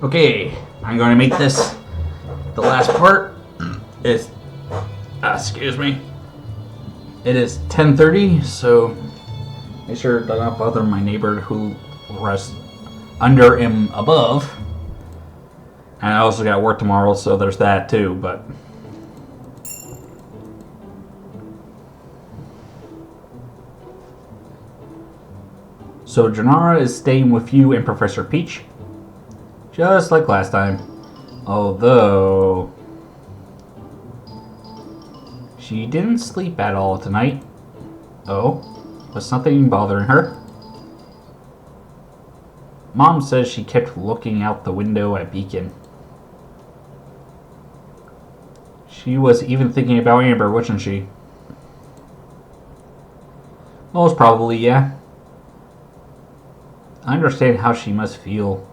Okay, I'm going to make this the last part. It's excuse me. It is 10:30, so make sure to not bother my neighbor who rests under and above. And I also got work tomorrow, so there's that too. But so Janara is staying with you and Professor Peach, just like last time. Although she didn't sleep at all tonight. Oh, was something bothering her? Mom says she kept looking out the window at Beacon. She was even thinking about Amber, wasn't she? Most probably, yeah. I understand how she must feel,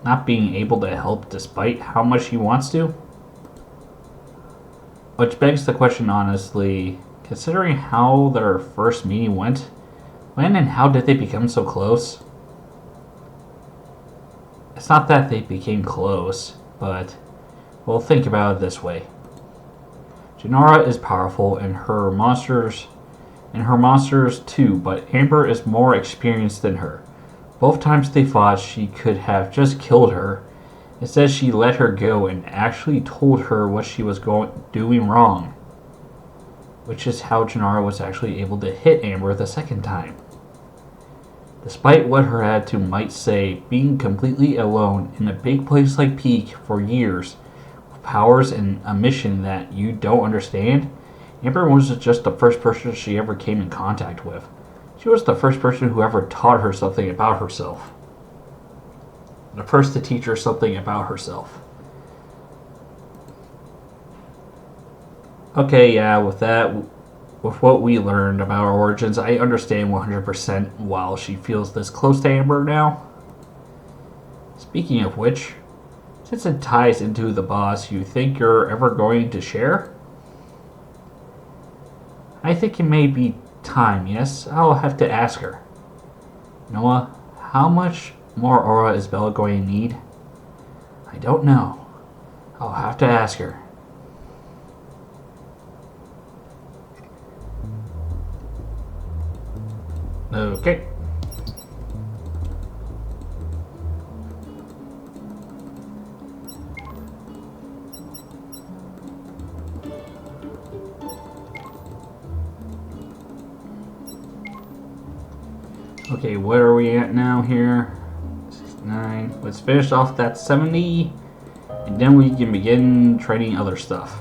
not being able to help despite how much she wants to. Which begs the question honestly, considering how their first meeting went, when and how did they become so close? It's not that they became close, but well, think about it this way. Janara is powerful and her monsters too, but Amber is more experienced than her. Both times they fought, she could have just killed her. Instead, she let her go and actually told her what she was doing wrong. Which is how Janara was actually able to hit Amber the second time. Despite what her attitude might say, being completely alone in a big place like Peak for years, with powers and a mission that you don't understand, Amber wasn't just the first person she ever came in contact with. She was the first person who ever taught her something about herself. The first to teach her something about herself. Okay, yeah, with what we learned about her origins, I understand 100% while she feels this close to Amber now. Speaking of which, since it ties into the boss, you think you're ever going to share? I think it may be time, yes? I'll have to ask her. Noah, how much more aura is Bella going to need? I don't know. I'll have to ask her. Okay. Okay, where are we at now here? 69. Let's finish off that 70, and then we can begin trading other stuff.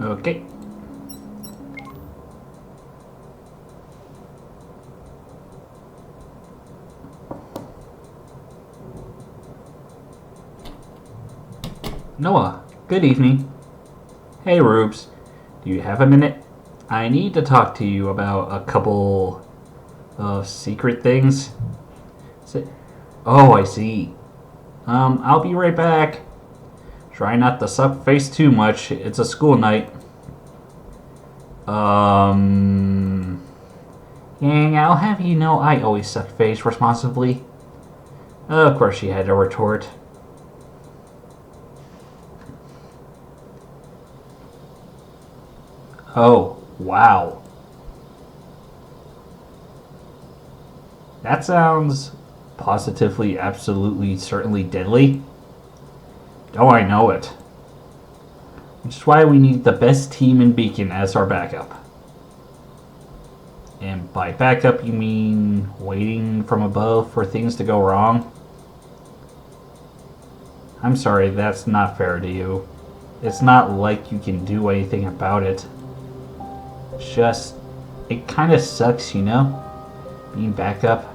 Okay. Noah, good evening. Hey, Rubes. Do you have a minute? I need to talk to you about a couple of secret things. Oh, I see. I'll be right back. Try not to suck face too much. It's a school night. Yang, I'll have you know I always suck face responsibly. Of course she had to retort. Oh, wow. That sounds positively, absolutely, certainly deadly. Oh, I know it. Which is why we need the best team in Beacon as our backup. And by backup, you mean waiting from above for things to go wrong? I'm sorry, that's not fair to you. It's not like you can do anything about it. Just, it kind of sucks, you know? Being backup.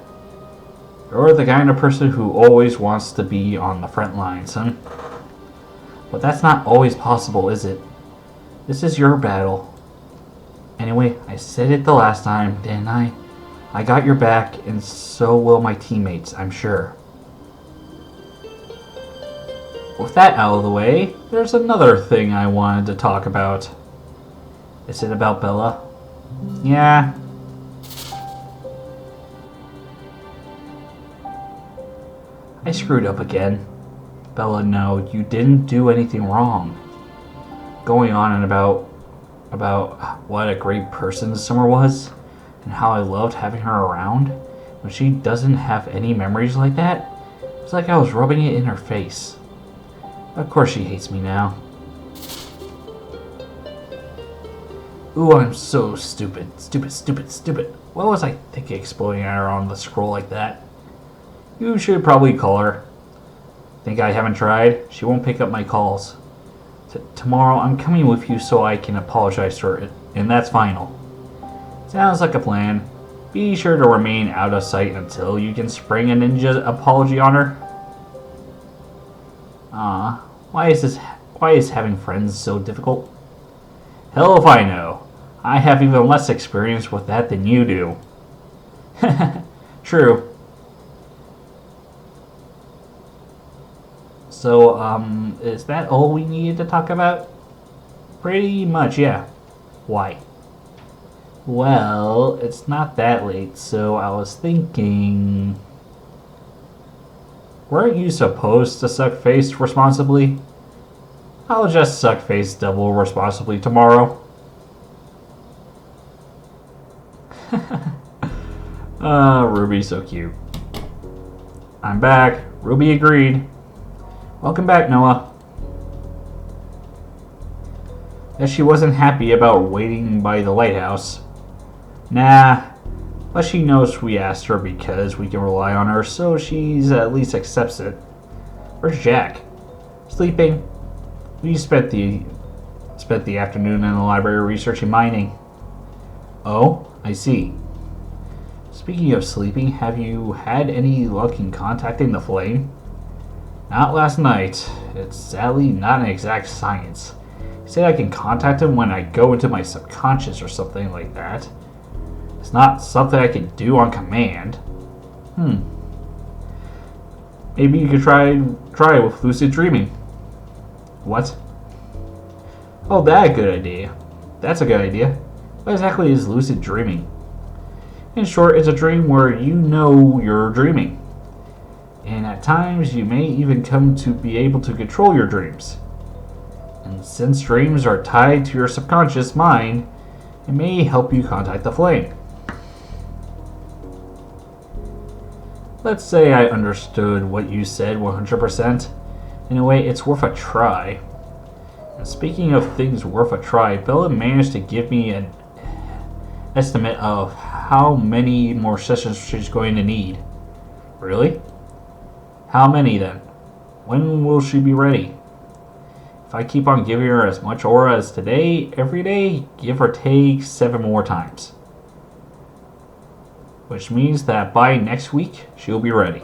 You're the kind of person who always wants to be on the front lines, huh? But that's not always possible, is it? This is your battle. Anyway, I said it the last time, didn't I? I got your back, and so will my teammates, I'm sure. with that out of the way, there's another thing I wanted to talk about. Is it about Bella? Yeah. I screwed up again. Bella, no, you didn't do anything wrong. Going on and about what a great person Summer was, and how I loved having her around, when she doesn't have any memories like that, it's like I was rubbing it in her face. Of course she hates me now. Ooh, I'm so stupid. Stupid. What was I thinking exploding at her on the scroll like that? You should probably call her. Think I haven't tried? She won't pick up my calls. Tomorrow I'm coming with you so I can apologize to her, and that's final. Sounds like a plan. Be sure to remain out of sight until you can spring a ninja apology on her. Why is having friends so difficult? Hell if I know. I have even less experience with that than you do. True. So, is that all we needed to talk about? Pretty much, yeah. Why? Well, it's not that late, so I was thinking... Weren't you supposed to suck face responsibly? I'll just suck face double responsibly tomorrow. Ruby's so cute. I'm back. Ruby agreed. Welcome back, Noah. That she wasn't happy about waiting by the lighthouse. Nah, but she knows we asked her because we can rely on her, so she's at least accepts it. Where's Jack? Sleeping. We spent the afternoon in the library researching mining. Oh, I see. Speaking of sleeping, have you had any luck in contacting the flame? Not last night. It's sadly not an exact science. He said I can contact him when I go into my subconscious or something like that. It's not something I can do on command. Maybe you could try it with lucid dreaming. What? Oh, that's a good idea. That's a good idea. What exactly is lucid dreaming? In short, it's a dream where you know you're dreaming. And at times, you may even come to be able to control your dreams. And since dreams are tied to your subconscious mind, it may help you contact the flame. Let's say I understood what you said 100%. In a way, it's worth a try. And speaking of things worth a try, Bella managed to give me an estimate of how many more sessions she's going to need. Really? How many then? When will she be ready? If I keep on giving her as much aura as today, every day, give or take 7 more times. Which means that by next week, she'll be ready.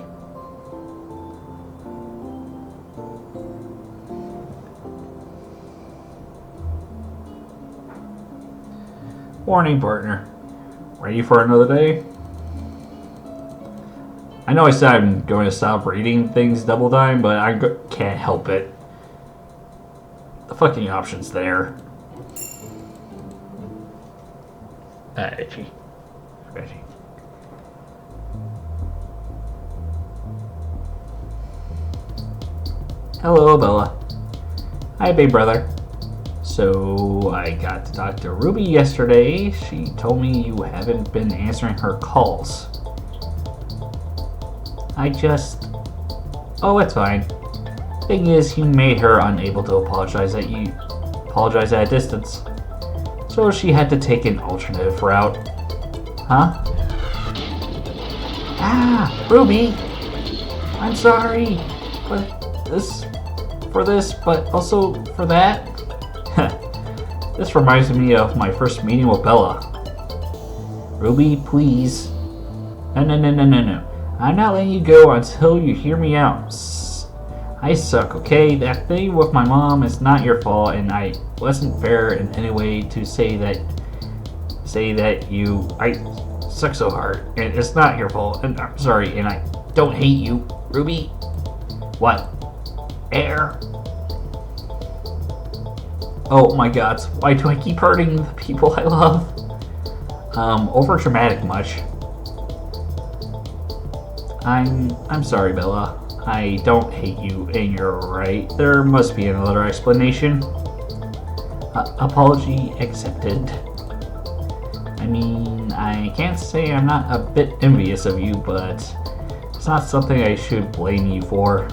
Morning, partner. Ready for another day? I know I said I'm going to stop reading things double time, but I can't help it. The fucking option's there. Itchy. Scratchy. Hello, Bella. Hi, big brother. So, I got to talk to Ruby yesterday. She told me you haven't been answering her calls. Oh, it's fine. Thing is, you made her unable to apologize at a distance. So she had to take an alternative route. Huh? Ruby! I'm sorry, but but also for that. This reminds me of my first meeting with Bella. Ruby, please. No. I'm not letting you go until you hear me out. I suck, okay? That thing with my mom is not your fault, and I wasn't fair in any way to say that I suck so hard, and it's not your fault, and I'm sorry, and I don't hate you, Ruby. What? Air? Oh my god, why do I keep hurting the people I love? Over dramatic much. I'm sorry, Bella. I don't hate you, and you're right. There must be another explanation. Apology accepted. I mean, I can't say I'm not a bit envious of you, but it's not something I should blame you for.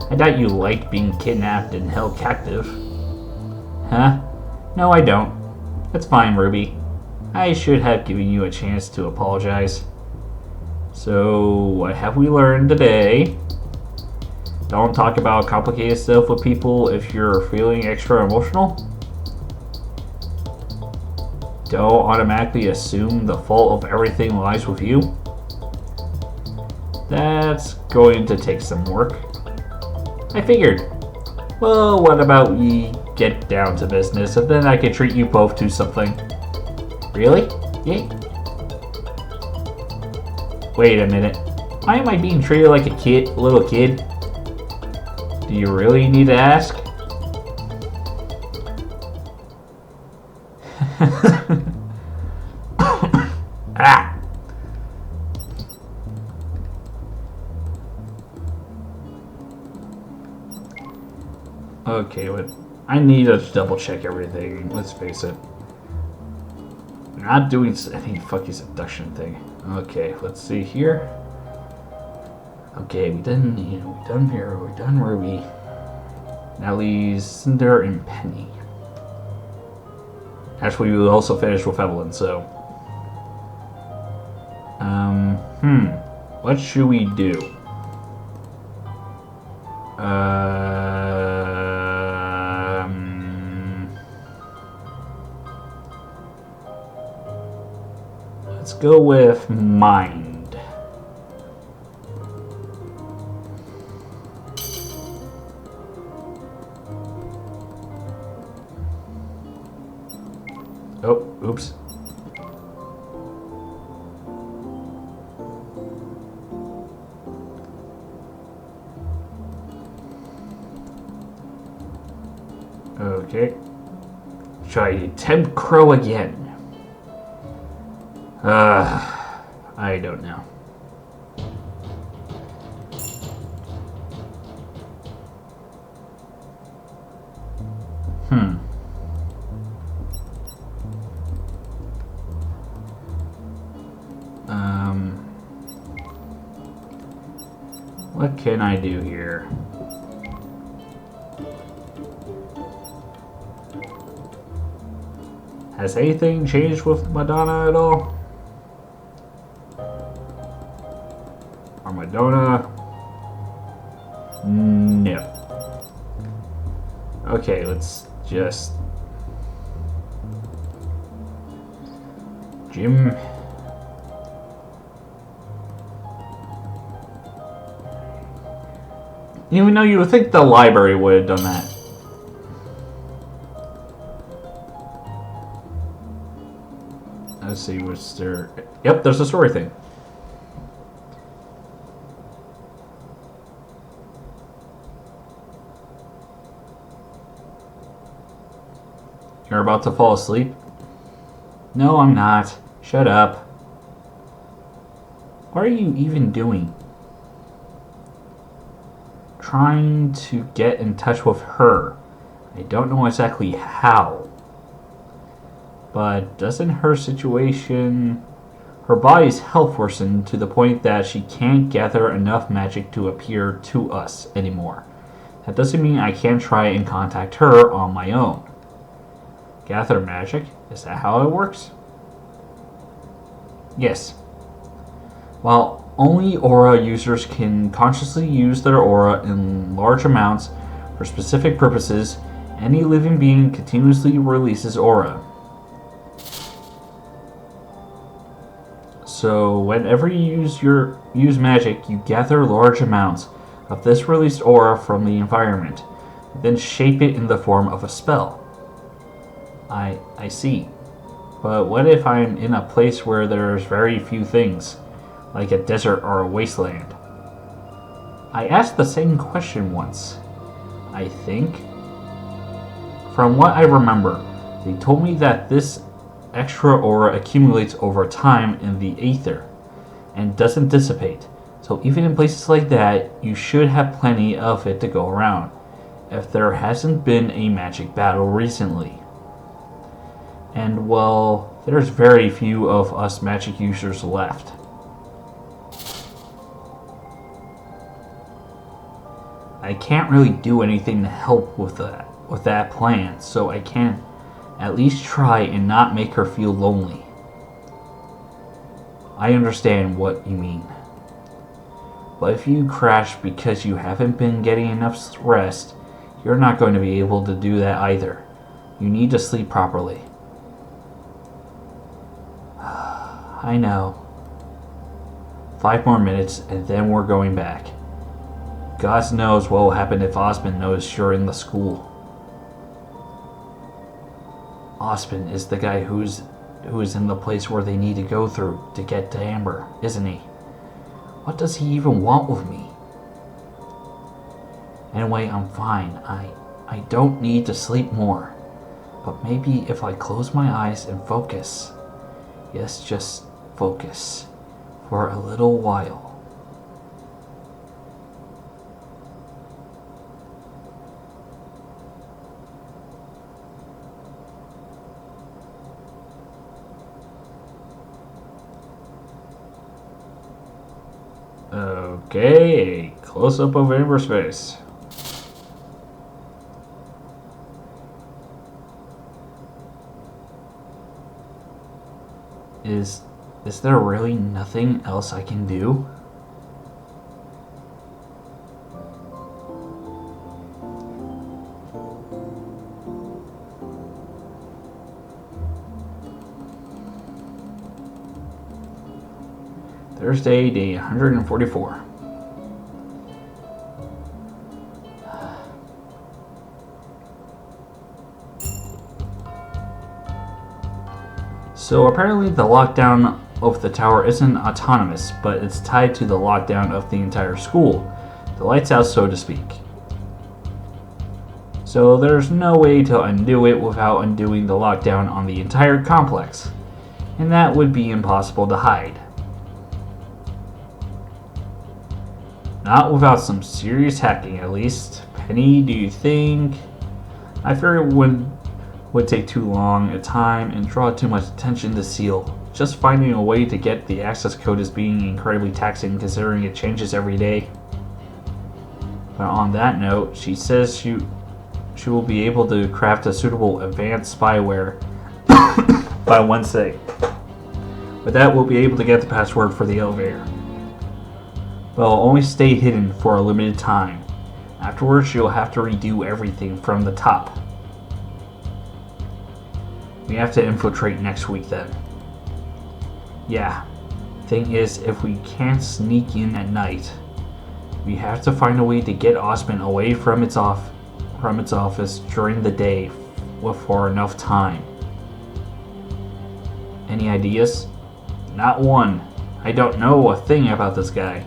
I doubt you liked being kidnapped and held captive. Huh? No, I don't. It's fine, Ruby. I should have given you a chance to apologize. So, what have we learned today? Don't talk about complicated stuff with people if you're feeling extra emotional. Don't automatically assume the fault of everything lies with you. That's going to take some work. I figured. Well, what about we get down to business and then I can treat you both to something. Really? Yay. Wait a minute. Why am I being treated like a little kid? Do you really need to ask? Ah! Okay, but I need to double check everything. Let's face it. I'm not doing any fucking seduction thing. Okay, let's see here. Okay, we done, we done Vera, we done Ruby. Now leaves Cinder and Penny. Actually, we will also finish with Evelyn, so. What should we do? Let's go with Mind. Oh, oops. Okay. Try Tempt Crow again. I don't know. What can I do here? Has anything changed with Madonna at all? Or Madonna? No. Okay, let's just... Jim... Even though you would think the library would have done that. Let's see, what's there... Yep, there's a story thing. You're about to fall asleep? No, I'm not. Shut up. What are you even doing? Trying to get in touch with her. I don't know exactly how. But doesn't her situation... Her body's health worsened to the point that she can't gather enough magic to appear to us anymore. That doesn't mean I can't try and contact her on my own. Gather magic? Is that how it works? Yes. While only aura users can consciously use their aura in large amounts for specific purposes, any living being continuously releases aura. So whenever you use magic, you gather large amounts of this released aura from the environment, then shape it in the form of a spell. I see. But what if I'm in a place where there's very few things, like a desert or a wasteland? I asked the same question once, I think. From what I remember, they told me that this extra aura accumulates over time in the aether and doesn't dissipate. So even in places like that, you should have plenty of it to go around, if there hasn't been a magic battle recently. And well, there's very few of us magic users left. I can't really do anything to help with that plan, so I can at least try and not make her feel lonely. I understand what you mean. But if you crash because you haven't been getting enough rest, you're not going to be able to do that either. You need to sleep properly. I know. 5 more minutes and then we're going back. God knows what will happen if Osmond knows you're in the school. Osmond is the guy who is in the place where they need to go through to get to Amber, isn't he? What does he even want with me? Anyway, I'm fine. I don't need to sleep more. But maybe if I close my eyes and focus. Yes, just focus. For a little while. Okay, close-up of Amber's face. Is there really nothing else I can do? Thursday, day 144. So apparently the lockdown of the tower isn't autonomous, but it's tied to the lockdown of the entire school. The lights out, so to speak. So there's no way to undo it without undoing the lockdown on the entire complex. And that would be impossible to hide. Not without some serious hacking, at least. Penny, do you think? I fear it would take too long a time and draw too much attention to seal. Just finding a way to get the access code is being incredibly taxing considering it changes every day. But on that note, she says she will be able to craft a suitable advanced spyware by Wednesday. With that, we'll be able to get the password for the elevator. But it'll only stay hidden for a limited time. Afterwards, you'll have to redo everything from the top. We have to infiltrate next week then. Yeah. Thing is, if we can't sneak in at night, we have to find a way to get Osmond away from its office during the day for enough time. Any ideas? Not one. I don't know a thing about this guy.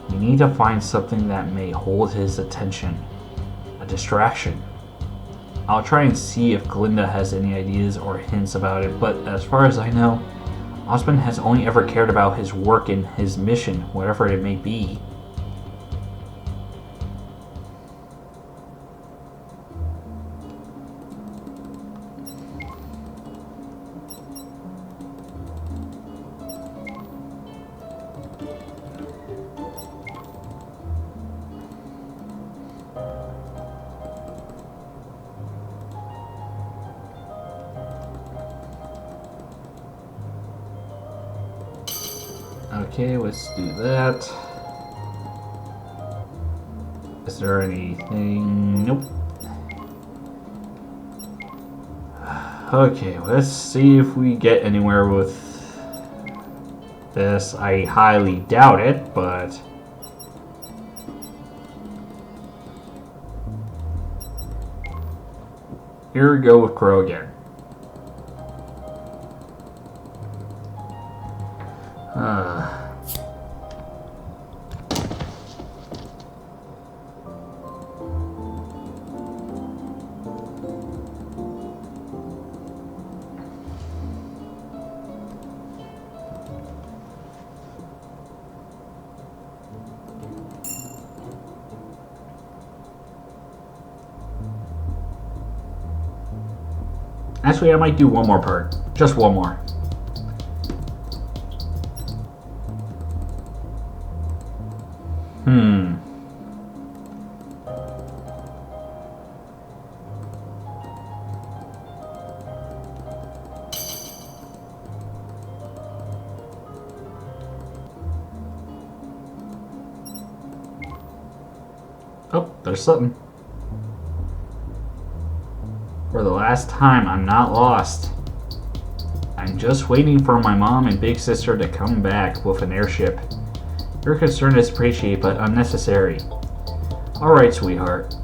We need to find something that may hold his attention. A distraction. I'll try and see if Glinda has any ideas or hints about it, but as far as I know, Osmond has only ever cared about his work and his mission, whatever it may be. Okay, let's do that. Is there anything? Nope. Okay, let's see if we get anywhere with this. I highly doubt it, but here we go with Crow again. Actually, I might do one more part. Just one more. Oh, there's something. For the last time, I'm not lost. I'm just waiting for my mom and big sister to come back with an airship. Your concern is appreciated but unnecessary. Alright, sweetheart.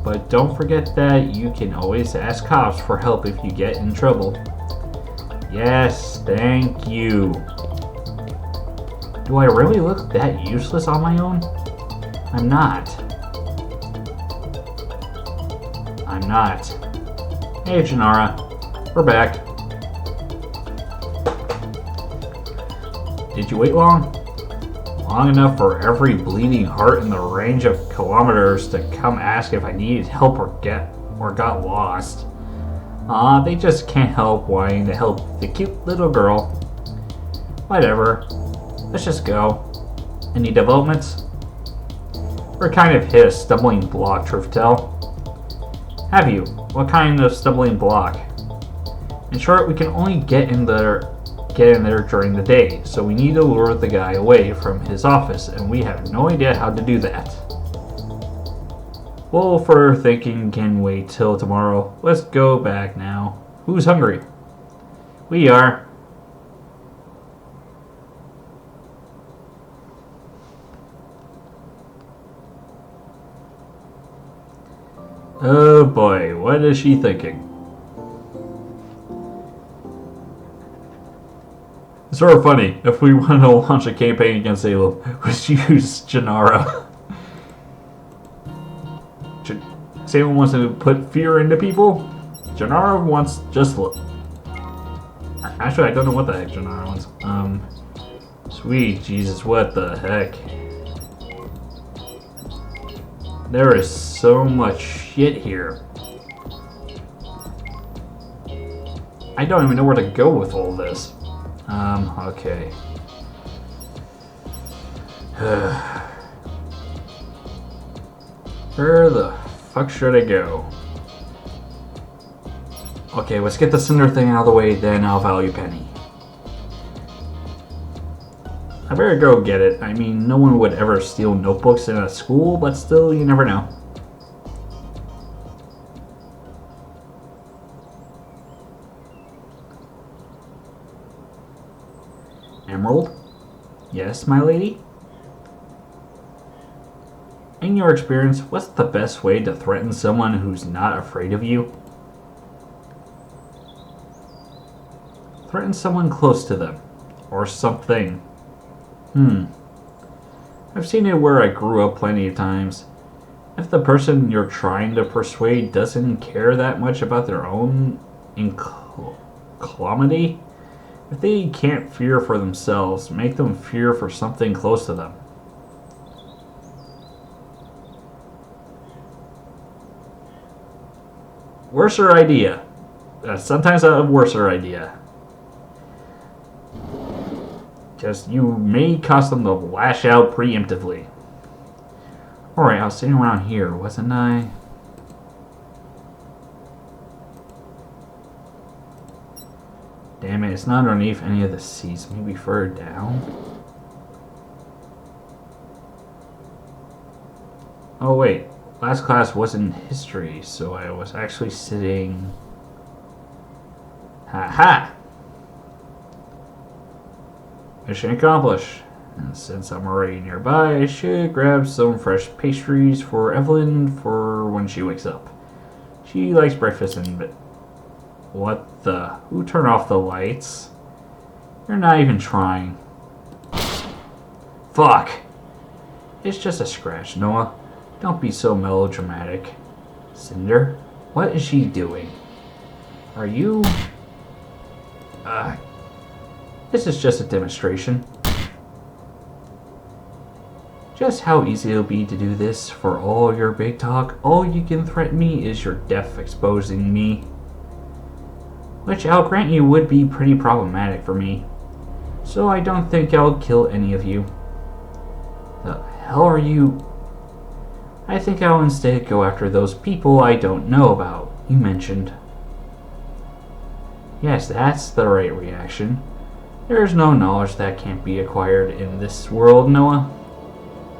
But don't forget that you can always ask cops for help if you get in trouble. Yes, thank you. Do I really look that useless on my own? I'm not. I'm not. Hey, Janara. We're back. Did you wait long? Long enough for every bleeding heart in the range of kilometers to come ask if I needed help or got lost. They just can't help wanting to help the cute little girl. Whatever. Let's just go. Any developments? We're kind of hit a stumbling block, truth tell. Have you? What kind of stumbling block? In short, we can only get in there during the day, so we need to lure the guy away from his office, and we have no idea how to do that. Well, for thinking can wait till tomorrow. Let's go back now. Who's hungry? We are. Oh boy, what is she thinking? It's sort of funny. If we want to launch a campaign against Salem, we should use Janara. Salem wants to put fear into people. Janara wants just look. Actually, I don't know what the heck Janara wants. Sweet Jesus, what the heck? There is so much shit here. I don't even know where to go with all this. Okay. Where the fuck should I go? Okay, let's get the cinder thing out of the way, then I'll value penny. I better go get it. I mean, no one would ever steal notebooks in a school, but still, you never know. Emerald? Yes, my lady? In your experience, what's the best way to threaten someone who's not afraid of you? Threaten someone close to them. Or something. I've seen it where I grew up plenty of times. If the person you're trying to persuade doesn't care that much about their own calamity, if they can't fear for themselves, make them fear for something close to them. Worser idea. Sometimes a worser idea. Just you may cause them to lash out preemptively. Alright, I was sitting around here, wasn't I? Damn it, it's not underneath any of the seats. Maybe further down? Oh wait, last class wasn't history, so I was actually sitting... Ha-ha! Mission accomplished. And since I'm already nearby, I should grab some fresh pastries for Evelyn for when she wakes up. She likes breakfast in bed. What the? Who turned off the lights? You're not even trying. Fuck! It's just a scratch, Noah. Don't be so melodramatic. Cinder? What is she doing? Are you... This is just a demonstration. Just how easy it'll be to do this for all your big talk. All you can threaten me is your death exposing me. which I'll grant you would be pretty problematic for me. So I don't think I'll kill any of you. The hell are you? I think I'll instead go after those people I don't know about, you mentioned. Yes, that's the right reaction. There's no knowledge that can't be acquired in this world, Noah.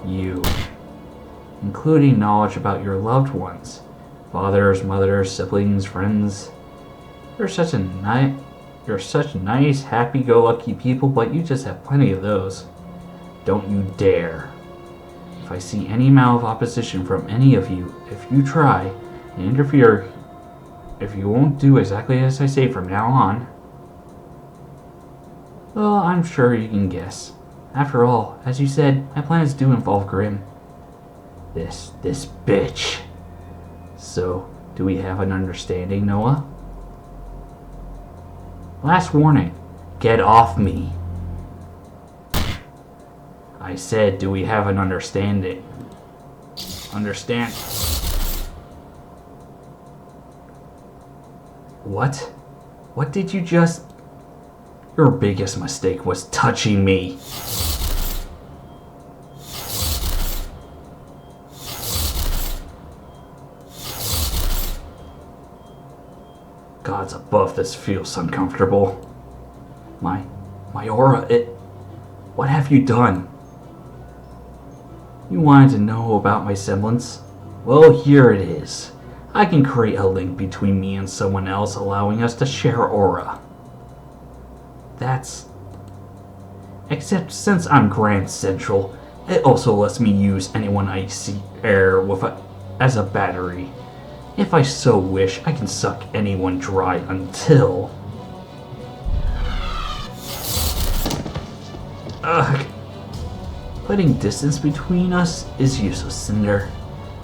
You. Including knowledge about your loved ones. Fathers, mothers, siblings, friends. You're such nice, happy-go-lucky people, but you just have plenty of those. Don't you dare. If I see any amount of opposition from any of you, if you try and interfere, if you won't do exactly as I say from now on, well, I'm sure you can guess. After all, as you said, my plans do involve Grim. This bitch. So, do we have an understanding, Noah? Last warning. Get off me. I said, do we have an understanding? Understand? What? What did you just... Your biggest mistake was touching me. Gods above, this feels uncomfortable. My aura, what have you done? You wanted to know about my semblance? Well, here it is. I can create a link between me and someone else, allowing us to share aura. That's... Except since I'm Grand Central, it also lets me use anyone I see air with as a battery. If I so wish, I can suck anyone dry until... Ugh. Putting distance between us is useless, Cinder.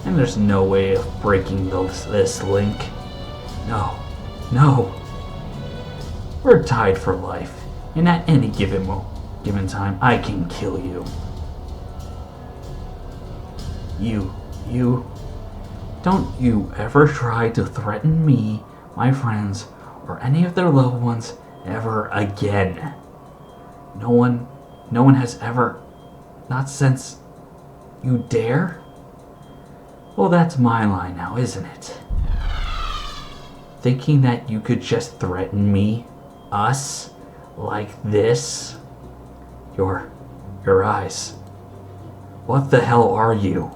And there's no way of breaking this link. No. We're tied for life. And at any given time, I can kill you. You... Don't you ever try to threaten me, my friends, or any of their loved ones ever again. No one has ever... Not since... You dare? Well, that's my line now, isn't it? Thinking that you could just threaten me, us, like this? Your eyes. What the hell are you?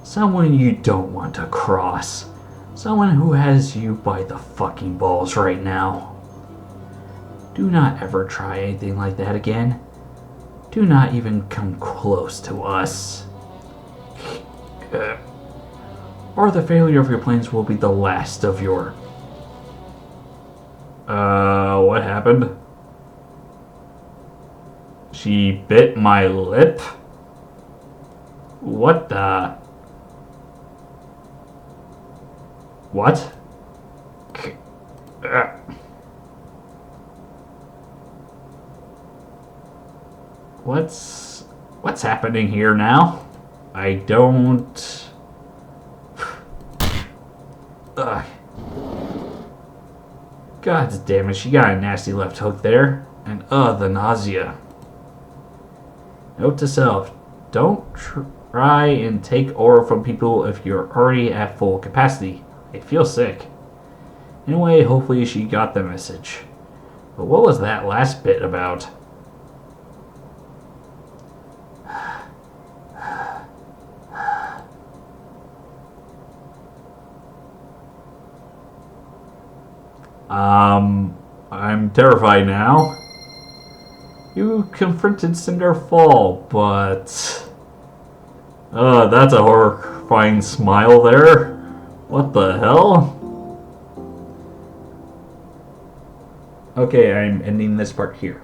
Someone you don't want to cross. Someone who has you by the fucking balls right now. Do not ever try anything like that again. Do not even come close to us. Or the failure of your plans will be the last of your... what happened? She bit my lip? What the... What? What's happening here now? I don't... Ugh. God damn it, she got a nasty left hook there. And the nausea. Note to self, don't try and take aura from people if you're already at full capacity. I feel sick. Anyway, hopefully she got the message. But what was that last bit about? I'm terrified now. You confronted Cinder Fall, but... that's a horrifying smile there. What the hell? Okay, I'm ending this part here.